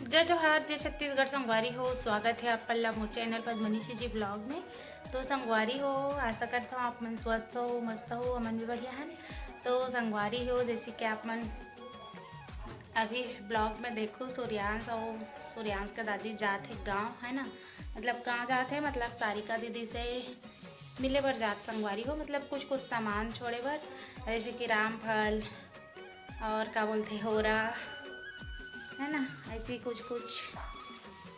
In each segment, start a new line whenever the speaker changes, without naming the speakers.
जय जोहार, जय छत्तीसगढ़। संगवारी हो, स्वागत है आप पल्ला मोर चैनल पर मनीषी जी ब्लॉग में। तो संगवारी हो, आशा करता हूँ आप मन स्वस्थ हो, मस्त हो, अमन भी बढ़िया है। तो संगवारी हो, जैसे कि आप मन अभी ब्लॉग में देखो, सूर्यांश का दादी जात है गाँव, है ना। मतलब गाँव जात है, मतलब सारिका दीदी से मिले बर जात संगवारी हो, मतलब कुछ कुछ सामान छोड़े बर, जैसे कि रामफल और क्या बोलते होरा, है ना। ऐसी कुछ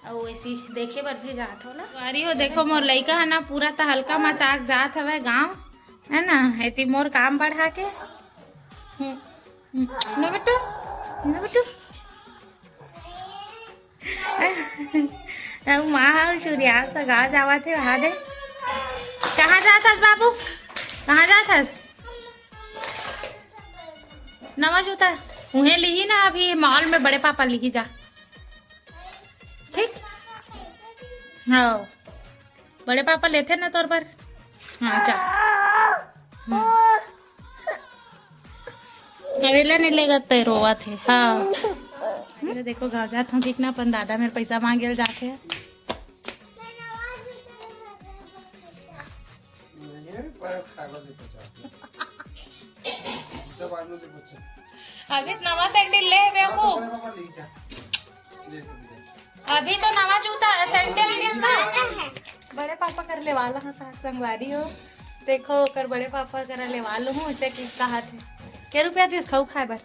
और ऐसी देखे बर भी जात होला। वारी हो देखो, मोर लइका है ना पूरा तहलका मचाक जात हवे गाँव, है ना। ऐती मोर काम बढ़ा के नो बेटू, नो बेटू। माँ सूर्यान से गाँव जावा थे वहाँ दे। कहाँ जात हस बाबू, कहाँ जात हस? नवा जूता उन्हें ली ना, अभी मॉल में बड़े पापा ली जा, ठीक। हाँ, बड़े पापा लेते ना तौर पर। हाँ जा, अवेला नहीं लेगा ते रोवा थे। हाँ मेरे देखो गाँव जात हूँ, ठीक ना। अपन दादा मेरे पैसा मांगे जाते हैं। अभी नवा सैंडल ले बेवकू, अभी तो नवा जूता सैंडल लिया। बड़े पापा कर ले वाला था संगवारी हो, देखो कर बड़े पापा कर ले वालो हूँ। इसे कहा थे क्या रुपया थी खाऊ खाए बर?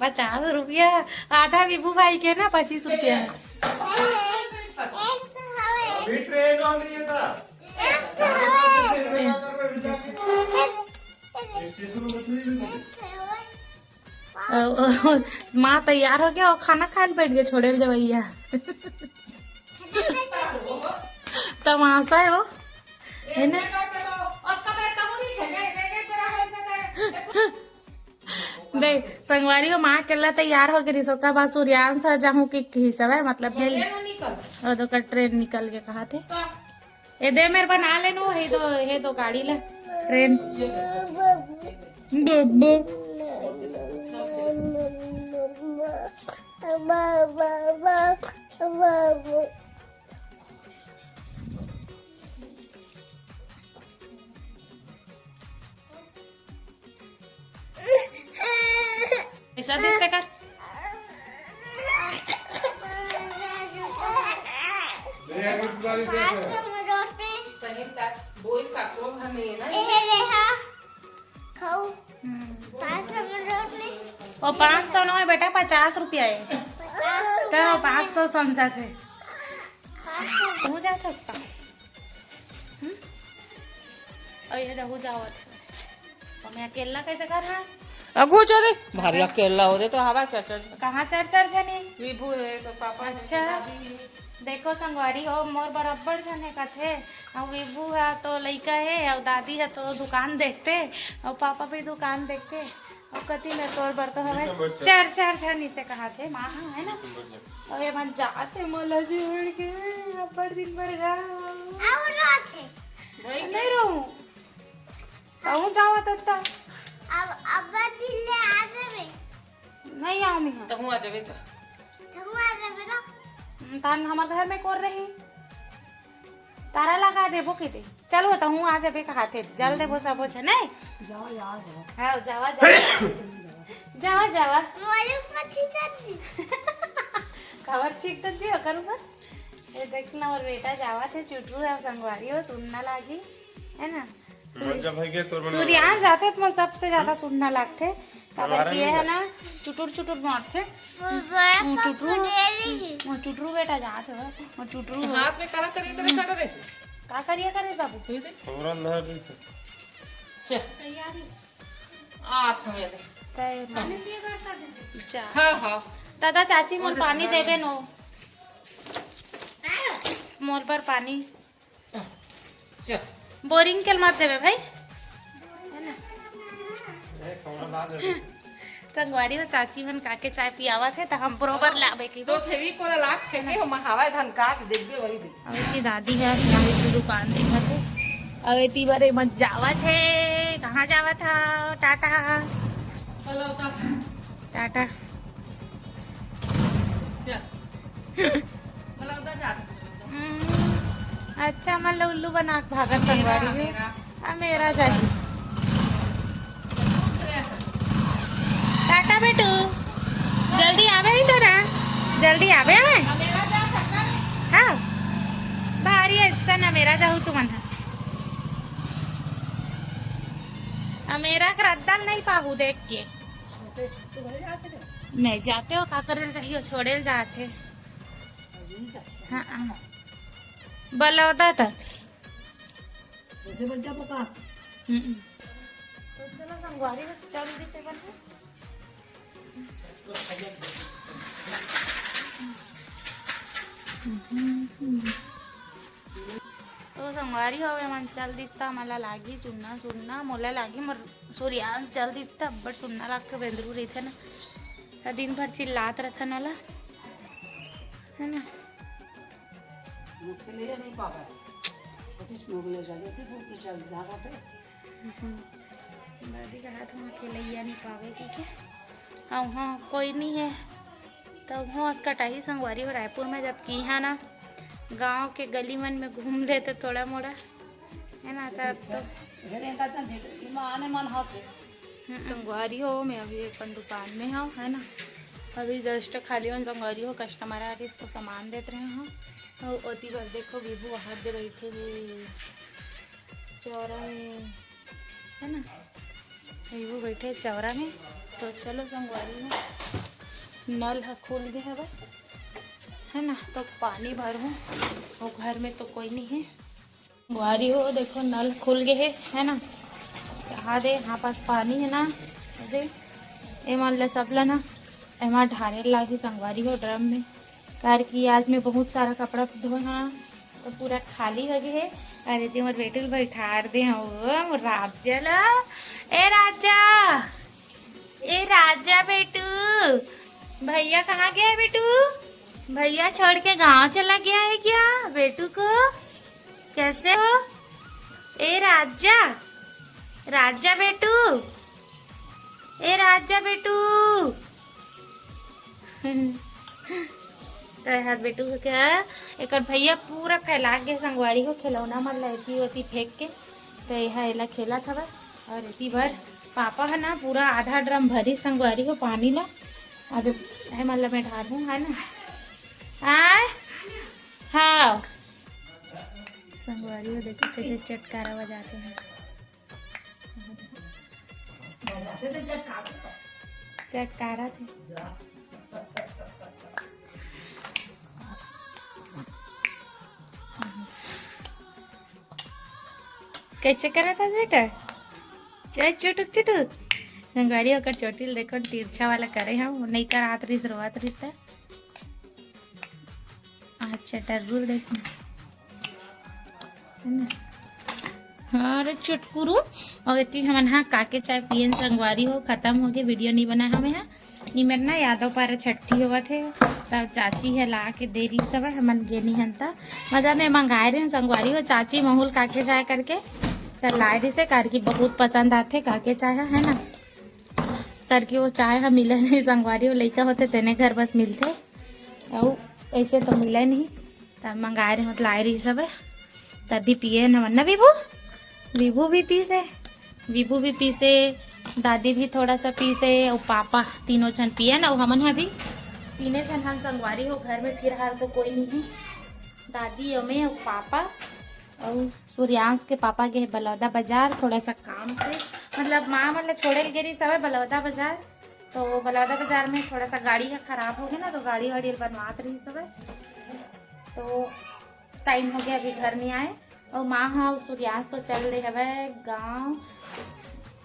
50 रुपया, आधा विभू भाई के ना 25 रुपया है। माँ तैयार हो गया और खाना खाने बैठ गए, छोड़े जवैया। तमाशा है वो, है ना। देख संगवारी हो, माँ केला तैयार हो गई सोका बाद सूर्यांश जाऊँ की हिसाब है, मतलब और तो का ट्रेन निकल के कहा थे ये दे मेरे बना लेनो है तो गाड़ी ले ट्रेन। ऐसा देखते कर और 500 नो है बेटा, 50 रुपया है तो 500 समझा थे हो जाता उसका। और ये रहू जावत है और मैं अकेला कैसे कर रहा
अगो जो दे भारी अकेला हो दे तो हवा चढ़
कहाँ चढ़ छने
विभू है तो पापा।
अच्छा देखो संगवारी हो, मोर बराबर जने का थे और विभू है तो लड़का है और दादी है तो दुकान देखते और पापा भी दुकान देखते और कति में तोर बर तो हवे चार जनी से कहा थे माँ, है ना। और ये मन जाते मोला जोड़ के अपर दिन भर गा नहीं रहूं कहूँ जावा तत्ता
अब दिल्ली आ जावे
नहीं आऊँ मैं
तो हुआ जबे का
ना
तान हमारे घर में कोर रही तारा लगा देबो के दे चलो तो हूँ आज अभी कहा थे जल देबो सब छ नहीं जाओ हाँ जावा
मोरे पछी चली
खबर ठीक तो दियो करूँ पर ये देखना और बेटा जावा थे चुटरू है संगवारी हो सुनना लागी, है ना। सूर्यांश जाते तो मन सबसे ज्यादा सुनना लगते खबर किए है ना, चुटुर मारते चुटरू बेटा जाते हो चुटरू
हाथ में काला करिए तो काटा दे
का करिए करे बाबू
तैयारी आठ हो दे
जा।
हां हां
दादा चाची मोर पानी देबे नो, मोर पर पानी
चल
बोरिंग के मत देवे भाई, है ना। संगवारी हो चाची मन काके चाय पियावा थे तो हम बरोबर लावे की
तो फेवी को लाख फेंके हम हवा धन काट देख दे वही दे।
अब की दादी है यहाँ की दुकान देखा थे अब इतनी बारे मत जावा थे, कहाँ जावा था? टाटा टाटा
मतलब उधर जा
अच्छा मतलब उल्लू बना के भागत संगवारी हो। अब मेरा चाहिए। टाटा बेटू, जल्दी आवे इधर आ, जल्दी आवे है। हाँ भारी ऐसा ना मेरा जाऊ तू मन मेरा रद्दल नहीं पाहू देख के नहीं जाते हो का करे चाहिए छोड़े जाते। हाँ हाँ बलौदा तक
वैसे बन जा पका
तो चलो संगवारी में जल्दी से बना। तो संगवारी हवे मन चल दिसता मला लागी चुन्ना सुनना मोला लागी मोर सूर्यान चल दिसता बट सुनना लाग के बेंदरू रहते ना दिन भर चिल्लात रहता नला है ना।
मुझे ले नहीं पावा कुछ लोग ले जाते थे वो चल जागा पे
दादी का हाथ में खेलैया नहीं पावे ठीक है। हाँ हाँ कोई नहीं है तो हाँ कटाई संगवारी हो रायपुर में जब की है ना गांव के गली मन में घूम लेते थोड़ा मोड़ा है ना तब तो संगवारी हो मैं अभी अपन दुकान में हूँ है ना। अभी जस्ट खाली हो संगवारी हो कस्टमर आ रही तो सामान देते रहे हैं और अति बार देखो विभू हाथ दे बैठे हुए चौरा में है ना। विभू बैठे चौरा में तो चलो संगवारी में नल है खुल गया है ना तो पानी भरूँ और घर में तो कोई नहीं है। गुआरी हो देखो नल खुल गए है ना। हाँ दे यहाँ पास पानी है ना दे ए मान ले सब ला ना एमा ढारे लागी संगवारी हो ड्रम में कार की आज में बहुत सारा कपड़ा धोना तो पूरा खाली हो गए है। अरे ती मोर बेटू बैठार दे हो राजा ला ए राजा बेटू भैया कहाँ गया है बेटू भैया छोड़ के गांव चला गया है क्या बेटू को कैसे हो ए राजा बेटू ए राजा बेटू तो हाथ बेटू को क्या एक भैया पूरा फैला के संगवारी को खिलौना मन लती होती फेंक के तो यह एला खेला था और इतनी भर पापा है ना पूरा आधा ड्रम भरी संगवारी को पानी ला अब है मतलब मैं ढाल हूँ है ना। हाँ संगवारी को देखो कैसे चटकारा बजाते हैं चटकारा थे। कैसे करा था बेटा चुटुक चुटुक संगवारी होकर चोटिल देखो तिरछा वाला करे हम नहीं कर आत रही शुरुआत रहता अच्छा टर्रूर देखना है ना। अरे चुटकुरू और इतनी हम हाँ काके चाय पियन संगवारी हो खत्म हो गए वीडियो नहीं बना हमें हाँ नहीं मेरे ना यादव पारा छठी हुआ थे तब चाची है ला के दे रही सब हमन गेनी हनता मतलब मैं मंगाए रहे संगवारी हो चाची महूल काके चाय करके तो लाए रही से कार की बहुत पसंद आते काके चाय है ना करके वो चाय हम मिले नहीं संगवारी हो लड़का होते तेने घर बस मिलते और ऐसे तो मिला नहीं तब मंगाए रहे मतलब लाए रही सब तभी पिए न वरना विभू भी पीसे दादी भी थोड़ा सा पीसे और पापा तीनों जन पिए ना हमन अभी तीने जन हम संगवारी हो घर में फिर हाल तो कोई नहीं है दादी अमे और पापा और सूर्यांश के पापा गए बलौदा बाजार थोड़ा सा काम से मतलब माँ मतलब छोड़े गिरी सब बलौदा बाजार तो बलौदा बाजार में थोड़ा सा गाड़ी का खराब हो गया ना तो गाड़ी वाड़ी बनवात रही सब तो टाइम हो गया अभी घर नहीं आए और माँ हाँ सूर्यांश तो चल रहे हवे गाँव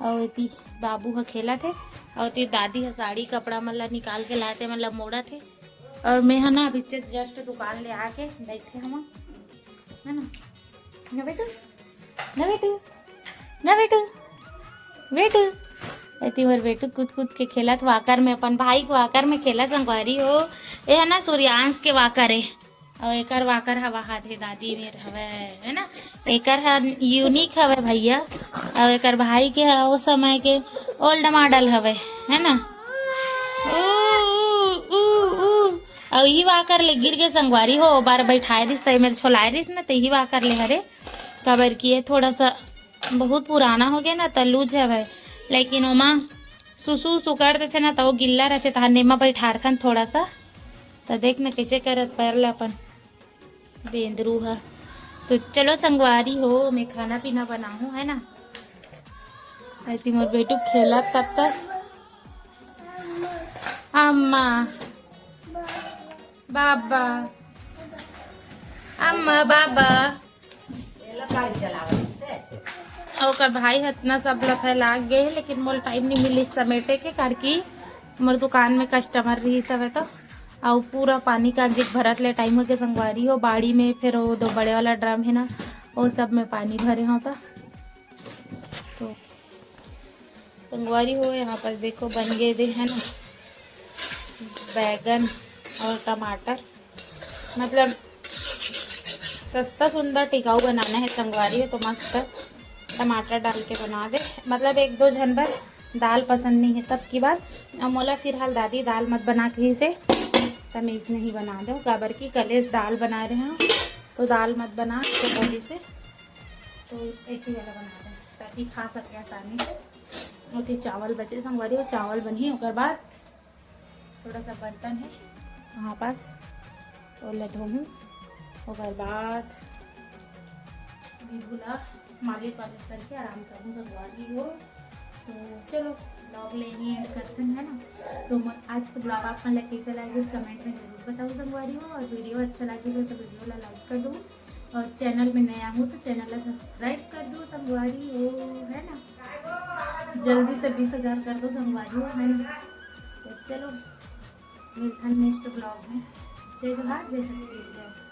और इतनी बाबू का खेला थे और इतनी दादी है साड़ी कपड़ा मतलब निकाल के लाते मतलब मोड़ा थे और मैं है ना अभी जस्ट दुकान ले आके बैठे हम है ना बेटू ना बेटू ना बेटू बेटू इतनी बार बेटू कूद कूद के खेला था वाकर में अपन भाई को वाकर में खेला संगवारी हो ये है ना सूर्यांश के वाकर है और एकर वाकर हवा हाथे दादी मेर हवे है ना एकर यूनिक हवे भैया और एकर भाई के वो समय के ओल्ड मॉडल हवे है ना और यही वहाँ कर ले गिर गए संगवारी हो बार बैठाए रिस तो मेरे छोलाए रिस ना तो यही वहाँ कर ले हरे कबर किए थोड़ा सा बहुत पुराना हो गया ना तो लूज है भाई लेकिन ओमा सुसु सुकर देते ना तो वो गिल्ला रहते तो नेमा बैठा था थोड़ा सा तो देख ना कैसे करत पैर ले अपन बेंदरू है। तो चलो संगवारी हो मैं खाना पीना बनाऊँ है ना ऐसी मोर बेटू खेला तब तक अम्मा बाबा अम्मा बाबा
गाड़ी चलावे से
और भाई इतना सब लफा लाग गए लेकिन मोल टाइम नहीं मिली समेटे के कार की मोर दुकान में कस्टमर रही सब है तो और पूरा पानी का जिक भरत ले टाइम हो के संगवारी हो बाड़ी में फिर वो 2 बड़े वाला ड्रम है ना वो सब में पानी भरे होता तो संगवारी हो यहाँ पर देखो बन गए दे है ना बैगन और टमाटर मतलब सस्ता सुंदर टिकाऊ बनाना है संगवारी हो तो मस्त टमाटर डाल के बना दे मतलब 1-2 जन भर दाल पसंद नहीं है तब की बात और मोला फिलहाल दादी दाल मत बना के ही से तमीज़ नहीं बना दो काबर की कलेस दाल बना रहे हैं तो दाल मत बना तो बोली से तो ऐसे वाला बना दे ताकि खा सके आसानी से। और फिर चावल बचे संगवारी और चावल बनी उसके बाद थोड़ा सा बर्तन है वहाँ पास तो धोऊँ उसके बाद भूला मालिश वालिश करके आराम करूँ संगवारी हो। तो चलो ब्लॉग लेनी एंड करते हैं ना तो आज का ब्लॉग आप मतलब कैसे लगे इस कमेंट में ज़रूर बताओ संगवारी हो और वीडियो अच्छा लगे तो वीडियो ला लाइक कर दो और चैनल में नया हूँ तो चैनल ला सब्सक्राइब कर दो संगवारी हो है ना जल्दी से 20,000 कर दो संगवारी हो है ना। तो चलो मिलते हैं नेक्स्ट ब्लॉग में। जय जोहार जय शक्ति।